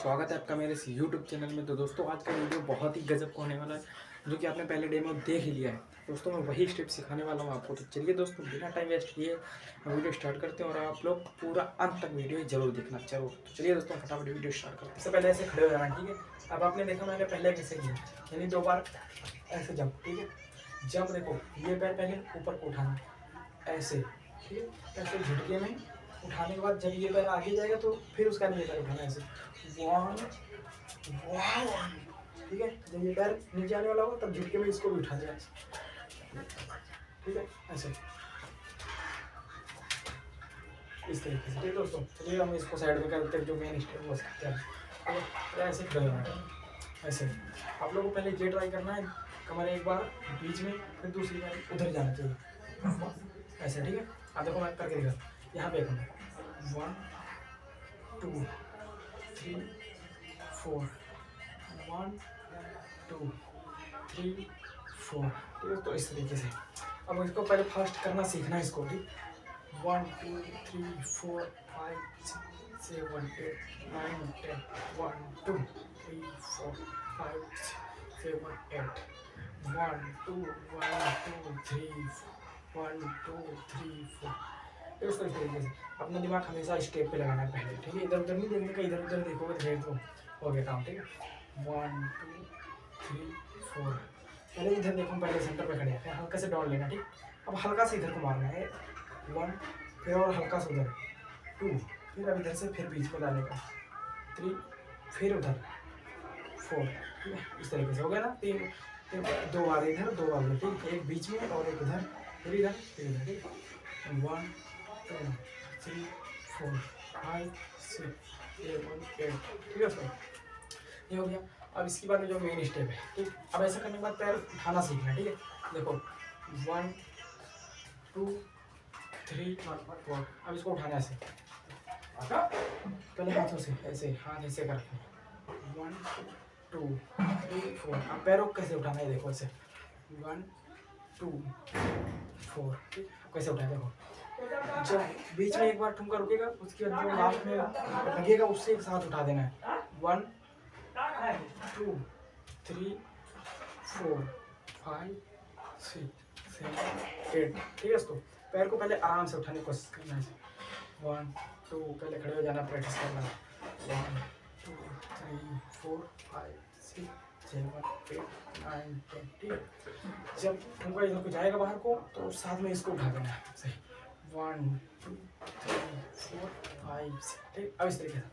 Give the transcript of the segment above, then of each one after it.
स्वागत है आपका मेरे इस यूट्यूब चैनल में। तो दोस्तों आज का वीडियो बहुत ही गजब का होने वाला है, जो कि आपने पहले डेमो देख ही लिया है। दोस्तों मैं वही स्टेप सिखाने वाला हूँ आपको। तो चलिए दोस्तों बिना टाइम वेस्ट किए वीडियो स्टार्ट करते हैं, और आप लोग पूरा अंत तक वीडियो जरूर देखना जरूर। तो चलिए दोस्तों फटाफट वीडियो स्टार्ट करते हैं। इससे पहले ऐसे खड़े हो जाना, ठीक है। अब आपने देखा मैंने पहले कैसे किया, यानी 2 बार ऐसे जंप, ठीक है। जंप देखो, ये पैर पहले ऊपर को उठाना ऐसे, ठीक है। ऐसे झटके में उठाने के बाद जब ये पैर आगे जाएगा तो फिर उसका नीचे पैर उठाना ऐसे 1 1, ठीक है। जब ये पैर नीचे आने वाला होगा तब झटके में इसको भी उठा देना, ठीक है, ऐसे इस तरीके से। ठीक है दोस्तों, चलिए हम इसको साइड में करते हैं, जो मेन स्टेप वो सीखते हैं। ठीक है, ऐसे खड़े होना है ऐसे। आप लोगों को पहले ये ट्राई करना है, कमर एक बार बीच में, फिर दूसरी बार उधर जाना चाहिए ऐसे, ठीक है। आप देखो मैं करके दिखा, यहाँ पे 1 2 3 4 1 2 3 4, ठीक है। तो इस तरीके से अब इसको पहले फास्ट करना सीखना है इसको, ठीक। 1 2 3 4 5 6 7 8 9 10 1 2 3 4 5 6 7 8 1 2 1 2 3 1 2 3 4। इस तरीके से अपना दिमाग हमेशा स्टेप पे लगाना है पहले, ठीक है। इधर उधर नहीं देखने का, इधर उधर देखोगे फिर तो हो गया काम, ठीक है। 1 2 3 4, पहले इधर देखो, पहले सेंटर पे खड़े हैं, फिर हल्का से डाउन लेना, ठीक। अब हल्का से इधर को मारना है 1, फिर और हल्का से उधर 2, फिर अब इधर से फिर बीच में डालने का 3, फिर उधर 4, ठीक है। इस तरीके से हो गया ना। 3 2 बार इधर 2 बार उधर, ठीक। एक बीच में और एक इधर, फिर इधर फिर इधर, ठीक। 1 2 3 4 5 6 7 8, ठीक है दोस्तों, ये हो गया। अब इसके बाद में जो मेन स्टेप है, ठीक। अब ऐसा करने के बाद पैर उठाना सीखना है, ठीक है। देखो 1 2 3 4, अब इसको उठाना ऐसे, पहले हाथों से ऐसे, हाथ ऐसे करके 1 2 3 4। अब पैरों को कैसे उठाना है, देखो ऐसे 1 2 4, ठीक। कैसे उठाए देखो, जब बीच में एक बार ठुमका रुकेगा, उसके बाद जो लास्ट में लगेगा उससे एक साथ उठा देना है 1 2 3 4 5 6 7 8, ठीक है। दोस्तों पैर को पहले आराम से उठाने की कोशिश करना है, 1 2, पहले खड़े हो जाना, प्रैक्टिस करना 1 2 3 4 5 6 7 8 9 10, ठीक है। जब ठुमका इधर को जाएगा बाहर को तो साथ में इसको उठा देना है सही, 1 2 3 4 5 6, ठीक। अब इस तरीके से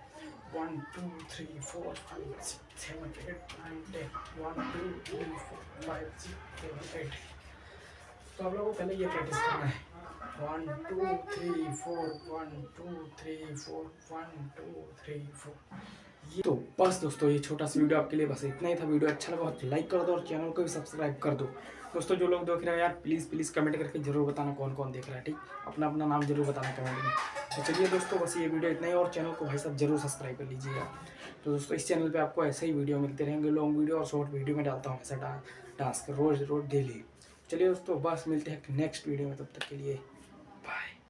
1 2 3 4 5 6 7 8 9 10 1 2 3 4 5 6 7 8। तो आप लोगों को पहले ये प्रैक्टिस करना है 1 2 3 4 1 2 3 4 1 2 3 4। ये तो बस दोस्तों, ये छोटा सा वीडियो आपके लिए बस इतना ही था। वीडियो अच्छा लगा तो लाइक कर दो और चैनल को भी सब्सक्राइब कर दो। दोस्तों जो लोग देख रहे हैं यार, प्लीज़ कमेंट करके जरूर बताना कौन कौन देख रहा है, ठीक। अपना अपना नाम जरूर बताना कमेंट में। तो चलिए दोस्तों बस ये वीडियो इतना ही, और चैनल को भाई साहब जरूर सब्सक्राइब कर लीजिएगा। तो दोस्तों इस चैनल पे आपको ऐसे ही वीडियो मिलते रहेंगे, लॉन्ग वीडियो और शॉर्ट वीडियो में डालता हूँ ऐसा डांस रोज़ डेली। चलिए दोस्तों बस मिलते हैं नेक्स्ट वीडियो में, तब तक के लिए